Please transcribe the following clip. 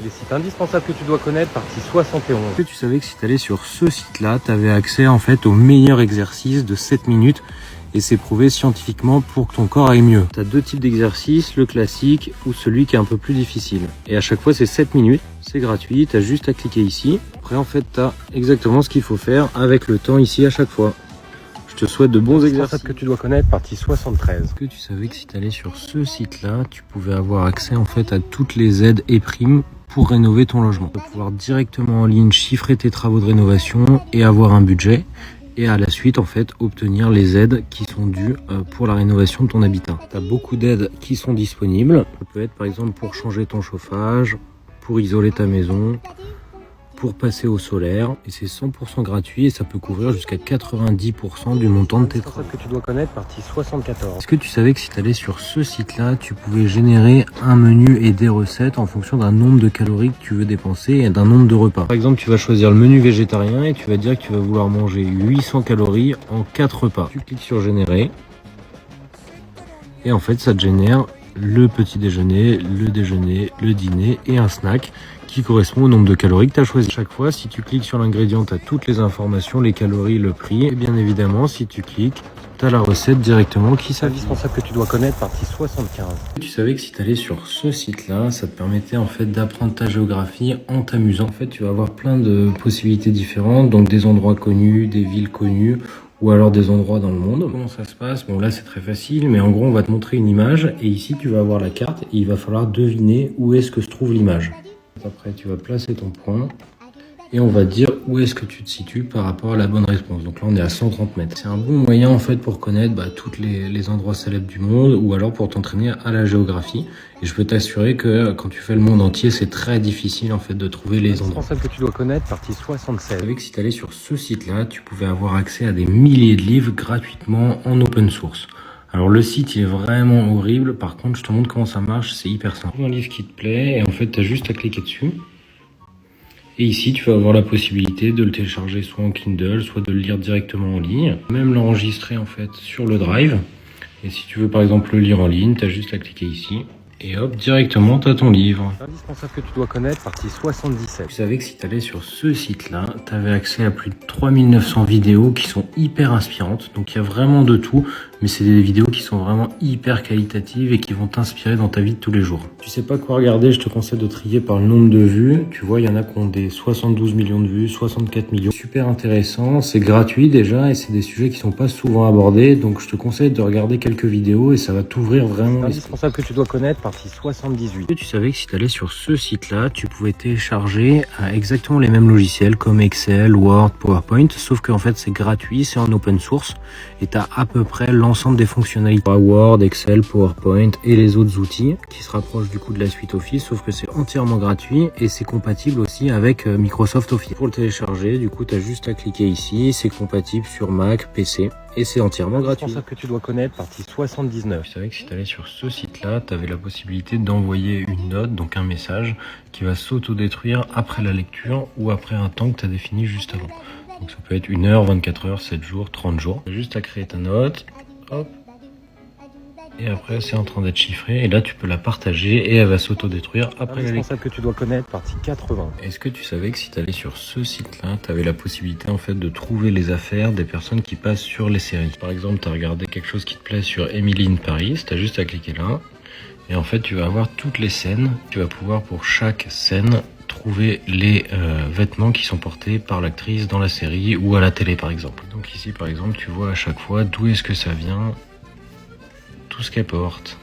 Les sites indispensables que tu dois connaître, partie 71. Est-ce que tu savais que si tu allais sur ce site-là, tu avais accès en fait au meilleur exercice de 7 minutes et c'est prouvé scientifiquement pour que ton corps aille mieux. Tu as deux types d'exercices, le classique ou celui qui est un peu plus difficile. Et à chaque fois, c'est 7 minutes, c'est gratuit, tu as juste à cliquer ici. Après, en fait, tu as exactement ce qu'il faut faire avec le temps ici à chaque fois. Je te souhaite de bons exercices. Que tu dois connaître, partie 73. Est-ce que tu savais que si tu allais sur ce site-là, tu pouvais avoir accès en fait à toutes les aides et primes pour rénover ton logement. Tu vas pouvoir directement en ligne chiffrer tes travaux de rénovation et avoir un budget. Et à la suite, en fait, obtenir les aides qui sont dues pour la rénovation de ton habitat. Tu as beaucoup d'aides qui sont disponibles. Ça peut être par exemple pour changer ton chauffage, pour isoler ta maison, pour passer au solaire. Et c'est 100% gratuit et ça peut couvrir jusqu'à 90% du montant de tes travaux. Que tu dois connaître, partie 74. Est-ce que tu savais que si tu allais sur ce site-là, tu pouvais générer un menu et des recettes en fonction d'un nombre de calories que tu veux dépenser et d'un nombre de repas. Par exemple, tu vas choisir le menu végétarien et tu vas dire que tu vas vouloir manger 800 calories en 4 repas. Tu cliques sur générer et en fait, ça te génère le petit déjeuner, le dîner et un snack qui correspond au nombre de calories que tu as choisi. Chaque fois, si tu cliques sur l'ingrédient, tu as toutes les informations, les calories, le prix. Et bien évidemment, si tu cliques, tu as la recette directement qui s'affiche. Indispensable que tu dois connaître, partie 75. Tu savais que si tu allais sur ce site-là, ça te permettait en fait d'apprendre ta géographie en t'amusant. En fait, tu vas avoir plein de possibilités différentes, donc des endroits connus, des villes connues, ou alors des endroits dans le monde. Comment ça se passe? Bon, là c'est très facile, mais en gros on va te montrer une image et ici tu vas avoir la carte et il va falloir deviner où est-ce que se trouve l'image. Après tu vas placer ton point et on va te dire où est-ce que tu te situes par rapport à la bonne réponse. Donc là on est à 130 mètres. C'est un bon moyen en fait pour connaître tous les endroits célèbres du monde ou alors pour t'entraîner à la géographie. Et je peux t'assurer que quand tu fais le monde entier, c'est très difficile en fait de trouver les endroits. Indispensable que tu dois connaître, partie 76. Tu savais que si tu allais sur ce site-là, tu pouvais avoir accès à des milliers de livres gratuitement en open source. Alors le site il est vraiment horrible, par contre je te montre comment ça marche, c'est hyper simple. Un livre qui te plaît et en fait tu as juste à cliquer dessus. Et ici tu vas avoir la possibilité de le télécharger soit en Kindle, soit de le lire directement en ligne. Même l'enregistrer en fait sur le Drive. Et si tu veux par exemple le lire en ligne, tu as juste à cliquer ici. Et hop, directement, tu as ton livre. Indispensable que tu dois connaître, partie 77. Tu savais que si tu allais sur ce site-là, tu avais accès à plus de 3900 vidéos qui sont hyper inspirantes. Donc il y a vraiment de tout, mais c'est des vidéos qui sont vraiment hyper qualitatives et qui vont t'inspirer dans ta vie de tous les jours. Tu sais pas quoi regarder, je te conseille de trier par le nombre de vues. Tu vois, il y en a qui ont des 72 millions de vues, 64 millions. Super intéressant, c'est gratuit déjà et c'est des sujets qui sont pas souvent abordés. Donc je te conseille de regarder quelques vidéos et ça va t'ouvrir vraiment. Indispensable que tu dois connaître, partie 78. Tu savais que si tu allais sur ce site-là, tu pouvais télécharger exactement les mêmes logiciels comme Excel, Word, PowerPoint, sauf qu'en fait c'est gratuit, c'est en open source et tu as à peu près l'ensemble des fonctionnalités Word, Excel, PowerPoint et les autres outils qui se rapprochent du coup de la suite Office, sauf que c'est entièrement gratuit et c'est compatible aussi avec Microsoft Office. Pour le télécharger, du coup tu as juste à cliquer ici, c'est compatible sur Mac, PC. Et c'est entièrement gratuit. Indispensable que tu dois connaître, partie 79. Tu savais que si tu allais sur ce site-là, tu avais la possibilité d'envoyer une note, donc un message, qui va s'autodétruire après la lecture ou après un temps que tu as défini juste avant. Donc ça peut être 1 heure, 24 heures, 7 jours, 30 jours. Tu as juste à créer ta note, hop. Et après, c'est en train d'être chiffré. Et là, tu peux la partager et elle va s'autodétruire après la lecture. Indispensable que tu dois connaître, partie 80. Est-ce que tu savais que si tu allais sur ce site-là, tu avais la possibilité en fait de trouver les affaires des personnes qui passent sur les séries. Par exemple, tu as regardé quelque chose qui te plaît sur Emily in Paris, tu as juste à cliquer là. Et en fait, tu vas avoir toutes les scènes. Tu vas pouvoir pour chaque scène trouver les vêtements qui sont portés par l'actrice dans la série ou à la télé par exemple. Donc ici par exemple, tu vois à chaque fois d'où est-ce que ça vient, tout ce qu'elle porte.